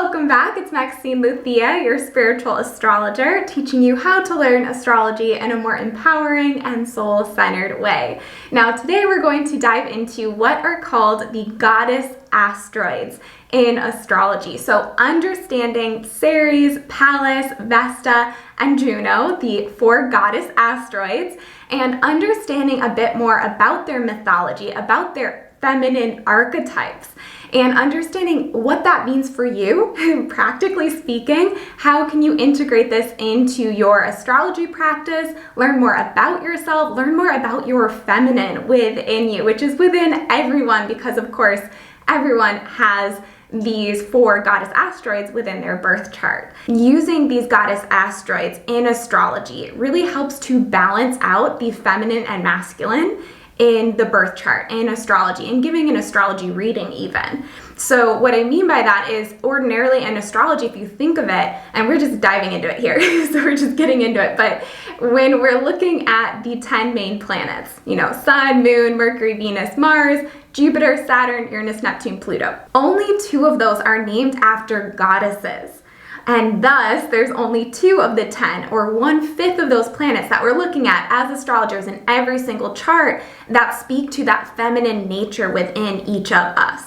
Welcome back. It's Maxine, your spiritual astrologer, teaching you how to learn astrology in a more empowering and soul-centered way. Now, today we're going to dive into what are called the goddess asteroids in astrology. So understanding Ceres, Pallas, Vesta, and Juno, the four goddess asteroids, and understanding a bit more about their mythology, about their feminine archetypes, and understanding what that means for you, practically speaking. How can you integrate this into your astrology practice, learn more about yourself, learn more about your feminine within you, which is within everyone, because of course, everyone has these four goddess asteroids within their birth chart. Using these goddess asteroids in astrology really helps to balance out the feminine and masculine in the birth chart, in astrology, and giving an astrology reading even. So what I mean by that is ordinarily in astrology, if you think of it, and we're just diving into it here, so we're just getting into it, but when we're looking at the 10 main planets, Sun, Moon, Mercury, Venus, Mars, Jupiter, Saturn, Uranus, Neptune, Pluto, only 2 of those are named after goddesses. And thus, there's only 2 of the 10, or 1/5 of those planets that we're looking at as astrologers in every single chart that speak to that feminine nature within each of us.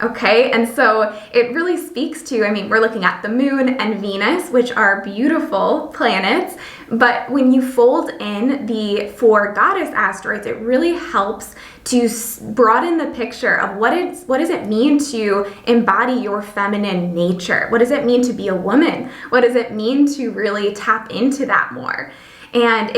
Okay, and so it really speaks to, we're looking at the moon and Venus, which are beautiful planets, but when you fold in the 4 goddess asteroids, it really helps to broaden the picture of what does it mean to embody your feminine nature? What does it mean to be a woman? What does it mean to really tap into that more? And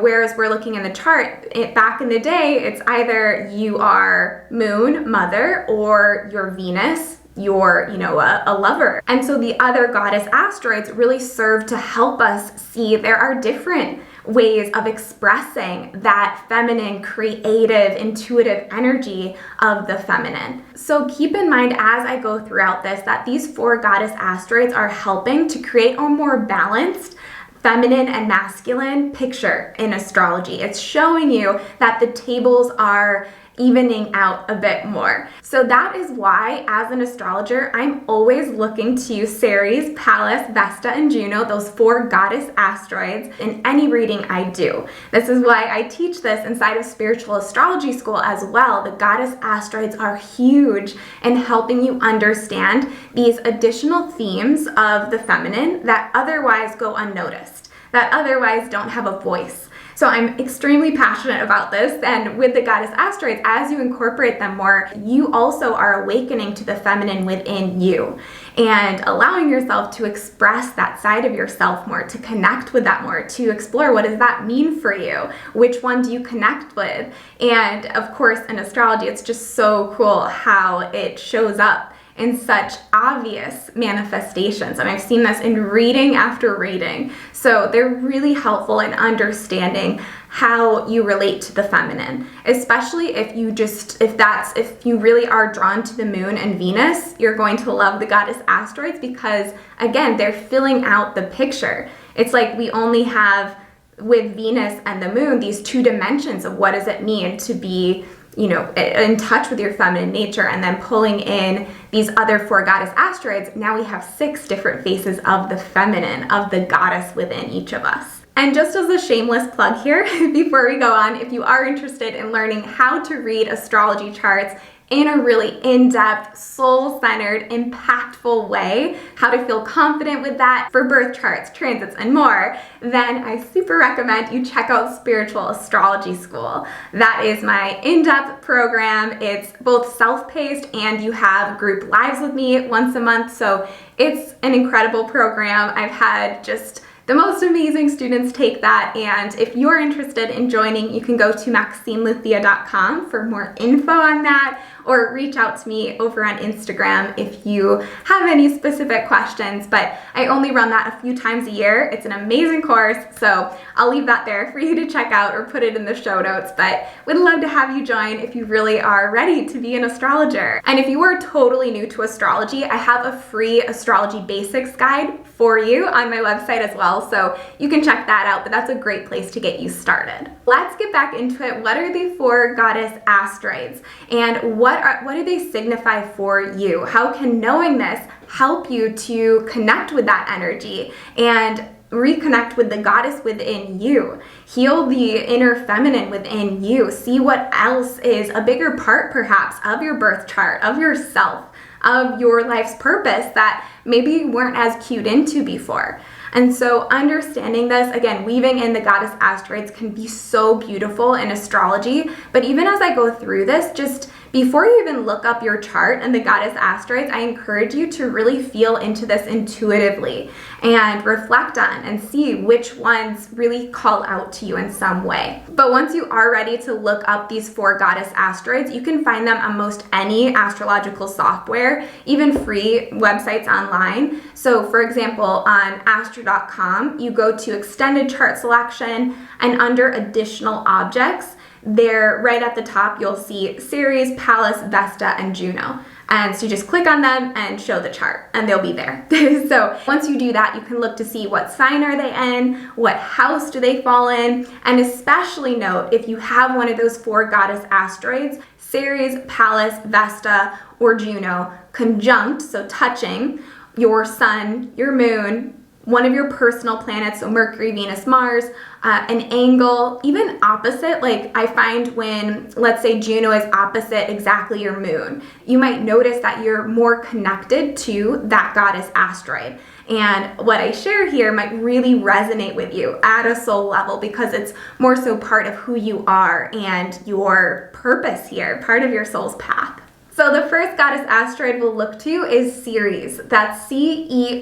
whereas we're looking in the chart, back in the day, it's either you are moon, mother, or you're Venus, you're, a lover. And so the other goddess asteroids really serve to help us see there are different ways of expressing that feminine, creative, intuitive energy of the feminine. So keep in mind as I go throughout this that these 4 goddess asteroids are helping to create a more balanced feminine and masculine picture in astrology. It's showing you that the tables are evening out a bit more. So that is why, as an astrologer, I'm always looking to Ceres, Pallas, Vesta, and Juno, those 4 goddess asteroids, in any reading I do. This is why I teach this inside of spiritual astrology school as well. The goddess asteroids are huge in helping you understand these additional themes of the feminine that otherwise go unnoticed, that otherwise don't have a voice. So I'm extremely passionate about this, and with the goddess asteroids, as you incorporate them more, you also are awakening to the feminine within you and allowing yourself to express that side of yourself more, to connect with that more, to explore what does that mean for you? Which one do you connect with? And of course, in astrology, it's just so cool how it shows up in such obvious manifestations. And I've seen this in reading after reading. So they're really helpful in understanding how you relate to the feminine, especially if you really are drawn to the moon and Venus, you're going to love the goddess asteroids because again, they're filling out the picture. It's like we only have with Venus and the moon, these 2 dimensions of what does it mean to be in touch with your feminine nature, and then pulling in these other 4 goddess asteroids, now we have 6 different faces of the feminine, of the goddess within each of us. And just as a shameless plug here, before we go on, if you are interested in learning how to read astrology charts in a really in-depth, soul-centered, impactful way, how to feel confident with that for birth charts, transits, and more, then I super recommend you check out Spiritual Astrology School. That is my in-depth program. It's both self-paced and you have group lives with me once a month, so it's an incredible program. I've had just the most amazing students take that, and if you're interested in joining, you can go to MaxineLuthia.com for more info on that, or reach out to me over on Instagram if you have any specific questions, but I only run that a few times a year. It's an amazing course, so I'll leave that there for you to check out or put it in the show notes, but would love to have you join if you really are ready to be an astrologer. And if you are totally new to astrology, I have a free astrology basics guide for you on my website as well, well, so you can check that out, but that's a great place to get you started. Let's get back into it. What are the 4 goddess asteroids, and what do they signify for you? How can knowing this help you to connect with that energy and reconnect with the goddess within you, heal the inner feminine within you, see what else is a bigger part perhaps of your birth chart, of yourself, of your life's purpose that maybe you weren't as cued into before. And so understanding this, again, weaving in the goddess asteroids can be so beautiful in astrology. But even as I go through this, just before you even look up your chart and the goddess asteroids, I encourage you to really feel into this intuitively and reflect on and see which ones really call out to you in some way. But once you are ready to look up these 4 goddess asteroids, you can find them on most any astrological software, even free websites online. So for example, on astro.com, you go to extended chart selection, and under additional objects, there right at the top you'll see Ceres, Pallas, Vesta, and Juno. And so you just click on them and show the chart and they'll be there. So once you do that, you can look to see what sign are they in, what house do they fall in, and especially note if you have one of those 4 goddess asteroids, Ceres, Pallas, Vesta, or Juno, conjunct, so touching your sun, your moon, one of your personal planets, so Mercury, Venus, Mars, an angle, even opposite. Like I find when, let's say Juno is opposite exactly your moon, you might notice that you're more connected to that goddess asteroid. And what I share here might really resonate with you at a soul level because it's more so part of who you are and your purpose here, part of your soul's path. So the first goddess asteroid we'll look to is Ceres. That's Ceres.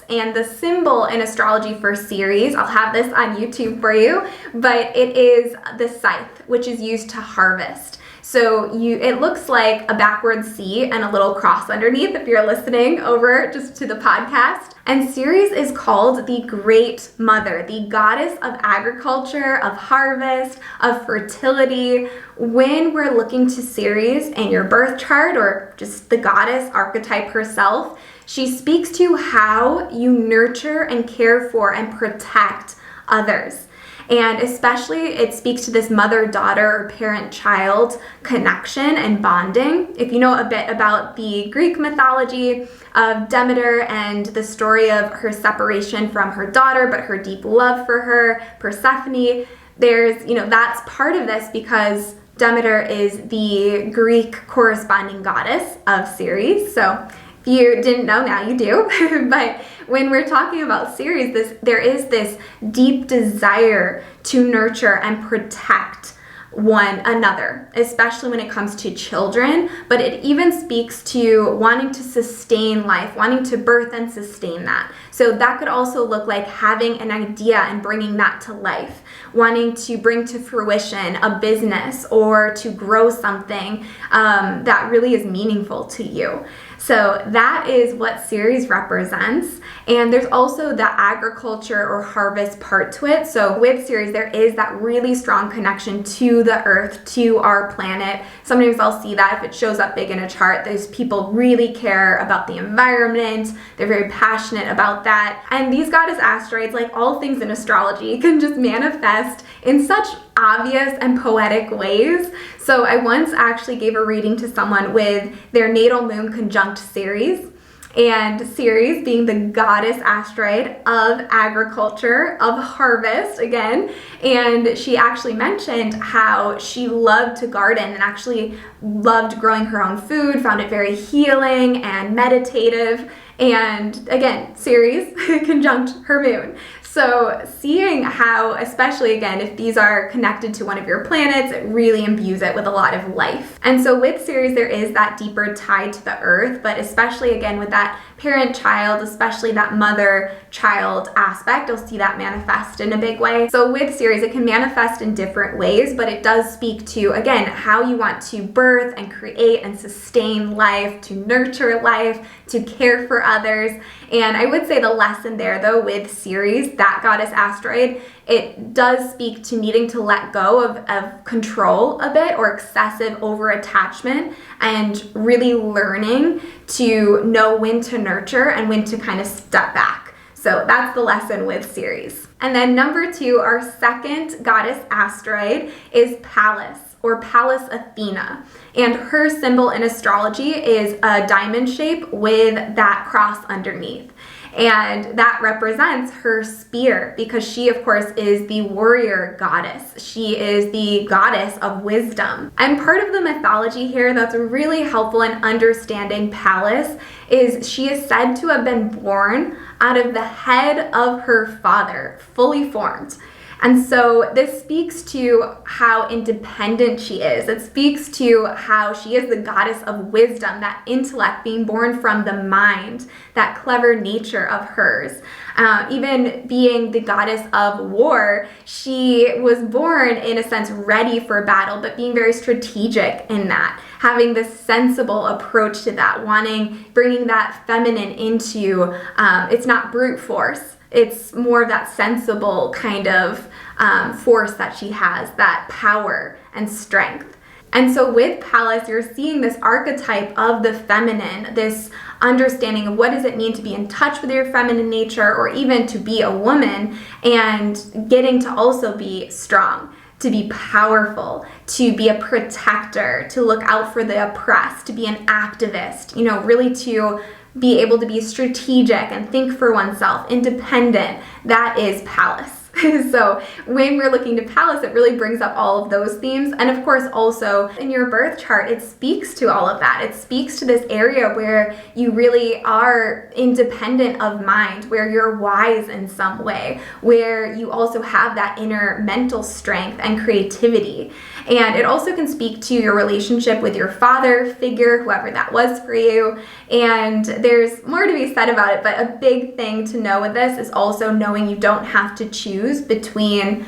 And the symbol in astrology for Ceres, I'll have this on YouTube for you, but it is the scythe, which is used to harvest. So it looks like a backward C and a little cross underneath if you're listening over just to the podcast. And Ceres is called the Great Mother, the goddess of agriculture, of harvest, of fertility. When we're looking to Ceres in your birth chart or just the goddess archetype herself, she speaks to how you nurture and care for and protect others. And especially it speaks to this mother-daughter or parent-child connection and bonding. If you know a bit about the Greek mythology of Demeter and the story of her separation from her daughter, but her deep love for her, Persephone, that's part of this because Demeter is the Greek corresponding goddess of Ceres. So if you didn't know, now you do. But when we're talking about Ceres, there is this deep desire to nurture and protect one another, especially when it comes to children, but it even speaks to wanting to sustain life, wanting to birth and sustain that. So that could also look like having an idea and bringing that to life, wanting to bring to fruition a business or to grow something that really is meaningful to you. So that is what Ceres represents. And there's also the agriculture or harvest part to it. So with Ceres, there is that really strong connection to the earth, to our planet. Sometimes I'll see that if it shows up big in a chart, those people really care about the environment. They're very passionate about that. And these goddess asteroids, like all things in astrology, can just manifest in such obvious and poetic ways. So I once actually gave a reading to someone with their natal moon conjunct Ceres, and Ceres being the goddess asteroid of agriculture, of harvest again. And she actually mentioned how she loved to garden and actually loved growing her own food, found it very healing and meditative. And again, Ceres conjunct her moon. So seeing how, especially again, if these are connected to one of your planets, it really imbues it with a lot of life. And so with Ceres, there is that deeper tie to the earth, but especially again with that parent-child, especially that mother-child aspect, you'll see that manifest in a big way. So with Ceres, it can manifest in different ways, but it does speak to, again, how you want to birth and create and sustain life, to nurture life, to care for others. And I would say the lesson there, though, with Ceres, that goddess asteroid, it does speak to needing to let go of control a bit or excessive over-attachment and really learning to know when to nurture and when to kind of step back. So that's the lesson with Ceres. And then number 2, our second goddess asteroid is Pallas, or Pallas Athena. And her symbol in astrology is a diamond shape with that cross underneath. And that represents her spear, because she, of course, is the warrior goddess. She is the goddess of wisdom. And part of the mythology here that's really helpful in understanding Pallas is she is said to have been born out of the head of her father, fully formed. And so this speaks to how independent she is. It speaks to how she is the goddess of wisdom, that intellect being born from the mind, that clever nature of hers. Even being the goddess of war, she was born, in a sense, ready for battle, but being very strategic in that, having this sensible approach to that, bringing that feminine into, it's not brute force. It's more of that sensible kind of force that she has, that power and strength. And so with Pallas, you're seeing this archetype of the feminine, this understanding of what does it mean to be in touch with your feminine nature, or even to be a woman, and getting to also be strong, to be powerful, to be a protector, to look out for the oppressed, to be an activist, really to be able to be strategic and think for oneself, independent. That is Pallas. So when we're looking to Pallas, it really brings up all of those themes. And of course, also in your birth chart, it speaks to all of that. It speaks to this area where you really are independent of mind, where you're wise in some way, where you also have that inner mental strength and creativity. And it also can speak to your relationship with your father figure, whoever that was for you. And there's more to be said about it, but a big thing to know with this is also knowing you don't have to choose between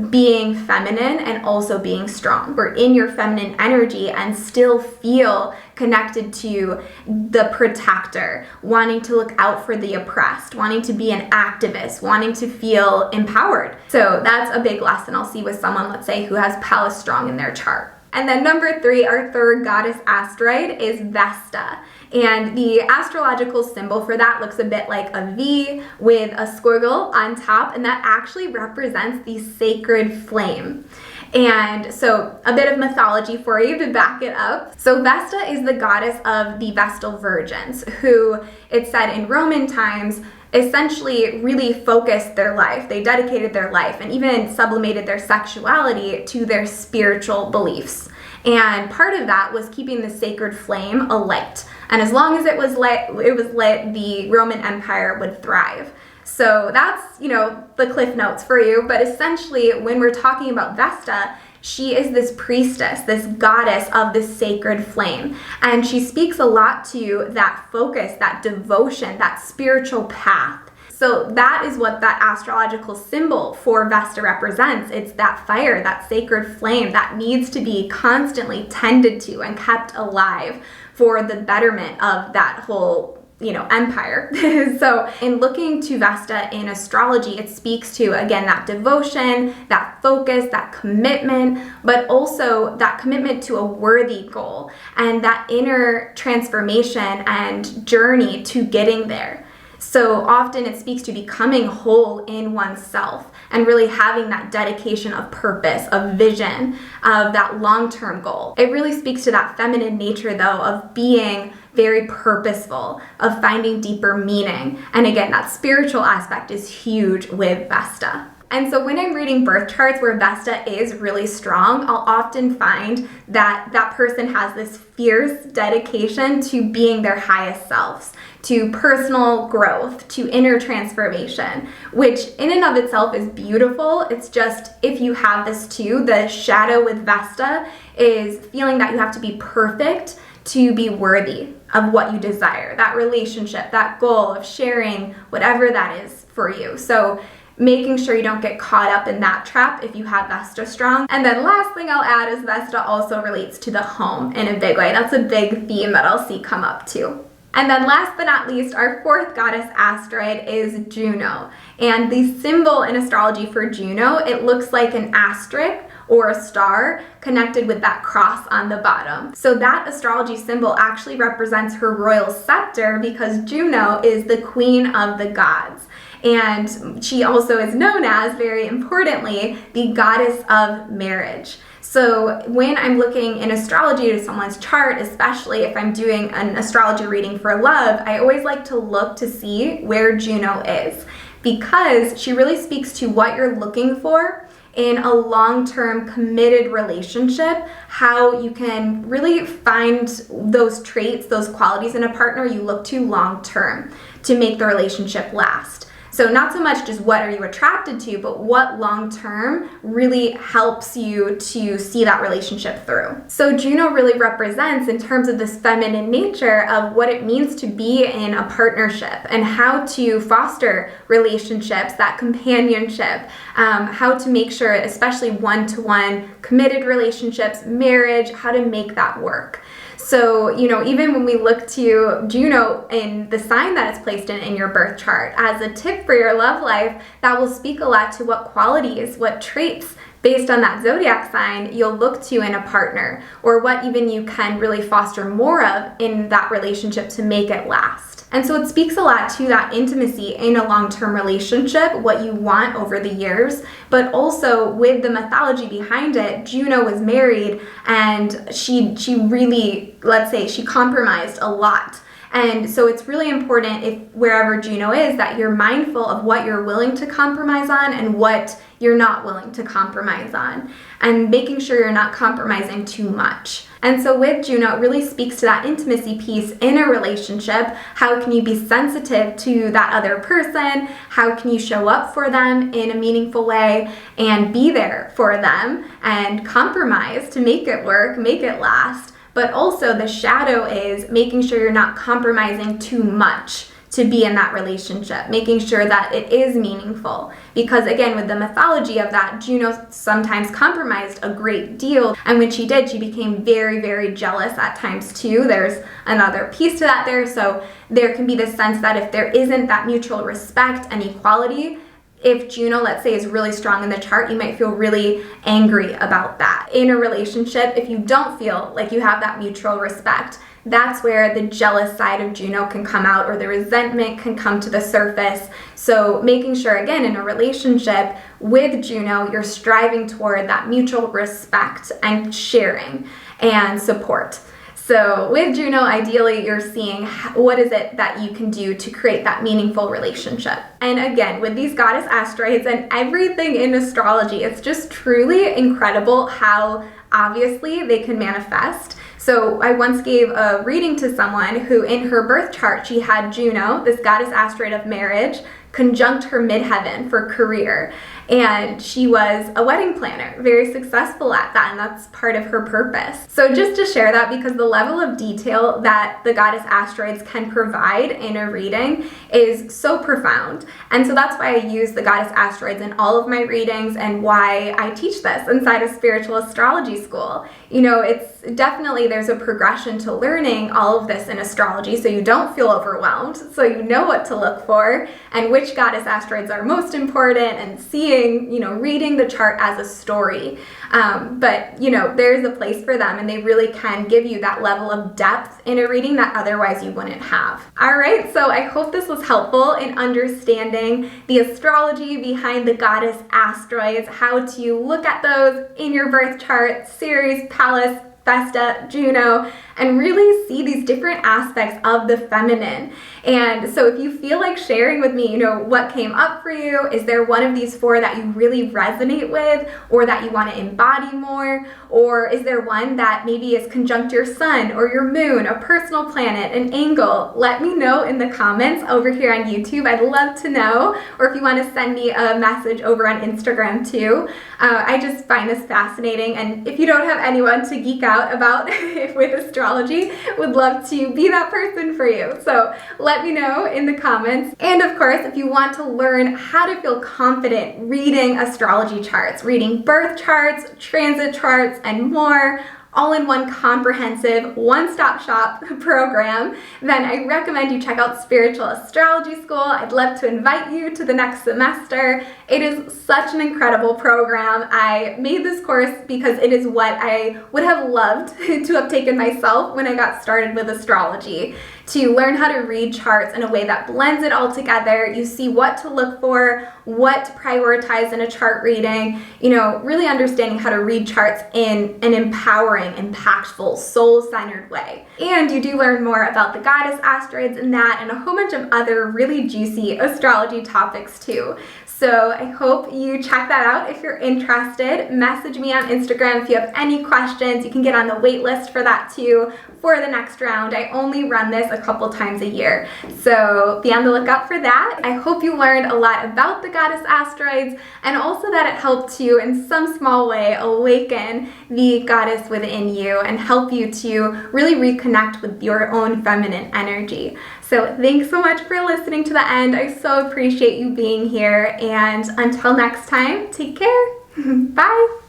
being feminine and also being strong. We're in your feminine energy and still feel connected to the protector, wanting to look out for the oppressed, wanting to be an activist, wanting to feel empowered. So that's a big lesson I'll see with someone, let's say, who has Pallas strong in their chart. And then number 3, our third goddess asteroid is Vesta. And the astrological symbol for that looks a bit like a V with a squiggle on top, and that actually represents the sacred flame. And so a bit of mythology for you to back it up. So Vesta is the goddess of the Vestal Virgins, who, it's said in Roman times, essentially really focused their life. They dedicated their life and even sublimated their sexuality to their spiritual beliefs. And part of that was keeping the sacred flame alight. And as long as it was lit, the Roman Empire would thrive. So that's, the cliff notes for you. But essentially, when we're talking about Vesta, she is this priestess, this goddess of the sacred flame. And she speaks a lot to that focus, that devotion, that spiritual path. So that is what that astrological symbol for Vesta represents. It's that fire, that sacred flame that needs to be constantly tended to and kept alive for the betterment of that whole empire. So in looking to Vesta in astrology, it speaks to, again, that devotion, that focus, that commitment, but also that commitment to a worthy goal and that inner transformation and journey to getting there. So often it speaks to becoming whole in oneself and really having that dedication of purpose, of vision, of that long-term goal. It really speaks to that feminine nature, though, of being very purposeful, of finding deeper meaning. And again, that spiritual aspect is huge with Vesta. And so when I'm reading birth charts where Vesta is really strong, I'll often find that that person has this fierce dedication to being their highest selves, to personal growth, to inner transformation, which in and of itself is beautiful. It's just, if you have this too, the shadow with Vesta is feeling that you have to be perfect to be worthy of what you desire, that relationship, that goal of sharing whatever that is for you. So making sure you don't get caught up in that trap if you have Vesta strong. And then last thing I'll add is Vesta also relates to the home in a big way. That's a big theme that I'll see come up too. And then last but not least, our fourth goddess asteroid is Juno. And the symbol in astrology for Juno, it looks like an asterisk or a star connected with that cross on the bottom. So that astrology symbol actually represents her royal scepter because Juno is the queen of the gods. And she also is known as, very importantly, the goddess of marriage. So when I'm looking in astrology to someone's chart, especially if I'm doing an astrology reading for love, I always like to look to see where Juno is, because she really speaks to what you're looking for in a long-term committed relationship, how you can really find those traits, those qualities in a partner you look to long-term to make the relationship last. So not so much just what are you attracted to, but what long-term really helps you to see that relationship through. So Juno really represents, in terms of this feminine nature of what it means to be in a partnership and how to foster relationships, that companionship, how to make sure, especially one-to-one committed relationships, marriage, how to make that work. So, even when we look to Juno in the sign that it's placed in your birth chart, as a tip for your love life, that will speak a lot to what qualities, what traits, based on that zodiac sign, you'll look to in a partner, or what even you can really foster more of in that relationship to make it last. And so it speaks a lot to that intimacy in a long-term relationship, what you want over the years, but also with the mythology behind it. Juno was married and she really, let's say, she compromised a lot. And so it's really important, if wherever Juno is, that you're mindful of what you're willing to compromise on and what you're not willing to compromise on, and making sure you're not compromising too much. And so with Juno, it really speaks to that intimacy piece in a relationship. How can you be sensitive to that other person? How can you show up for them in a meaningful way and be there for them and compromise to make it work, make it last? But also the shadow is making sure you're not compromising too much to be in that relationship, making sure that it is meaningful. Because again, with the mythology of that, Juno sometimes compromised a great deal. And when she did, she became very, very jealous at times too. There's another piece to that there. So there can be this sense that if there isn't that mutual respect and equality, if Juno, let's say, is really strong in the chart, you might feel really angry about that. In a relationship, if you don't feel like you have that mutual respect, that's where the jealous side of Juno can come out, or the resentment can come to the surface. So making sure, again, in a relationship with Juno, you're striving toward that mutual respect and sharing and support. So with Juno, ideally, you're seeing what is it that you can do to create that meaningful relationship. And again, with these goddess asteroids and everything in astrology, it's just truly incredible how obviously they can manifest. So I once gave a reading to someone who in her birth chart, she had Juno, this goddess asteroid of marriage, conjunct her midheaven for career. And she was a wedding planner, very successful at that, and that's part of her purpose. So just to share that, because the level of detail that the goddess asteroids can provide in a reading is so profound. And so that's why I use the goddess asteroids in all of my readings and why I teach this inside of spiritual astrology school. It's definitely, there's a progression to learning all of this in astrology, so you don't feel overwhelmed, so you know what to look for and which goddess asteroids are most important, and reading the chart as a story. But there's a place for them, and they really can give you that level of depth in a reading that otherwise you wouldn't have. All right, so I hope this was helpful in understanding the astrology behind the goddess asteroids, how to look at those in your birth chart, Ceres, Pallas, Vesta, Juno, and really see these different aspects of the feminine. And so if you feel like sharing with me, what came up for you, is there one of these four that you really resonate with or that you want to embody more? Or is there one that maybe is conjunct your sun or your moon, a personal planet, an angle? Let me know in the comments over here on YouTube. I'd love to know. Or if you want to send me a message over on Instagram too. I just find this fascinating. And if you don't have anyone to geek out about with astrology, would love to be that person for you. So let me know in the comments. And of course, if you want to learn how to feel confident reading astrology charts, reading birth charts, transit charts, and more, all-in-one comprehensive one-stop shop program, then I recommend you check out Spiritual Astrology School. I'd love to invite you to the next semester. It is such an incredible program. I made this course because it is what I would have loved to have taken myself when I got started with astrology, to learn how to read charts in a way that blends it all together. You see what to look for, what to prioritize in a chart reading, really understanding how to read charts in an empowering, impactful, soul-centered way. And you do learn more about the goddess asteroids in that and a whole bunch of other really juicy astrology topics too. So I hope you check that out if you're interested. Message me on Instagram if you have any questions. You can get on the wait list for that too for the next round. I only run this a couple times a year, so be on the lookout for that. I hope you learned a lot about the goddess asteroids and also that it helped you in some small way awaken the goddess within you and help you to really reconnect with your own feminine energy. So thanks so much for listening to the end. I so appreciate you being here, and until next time, take care. Bye.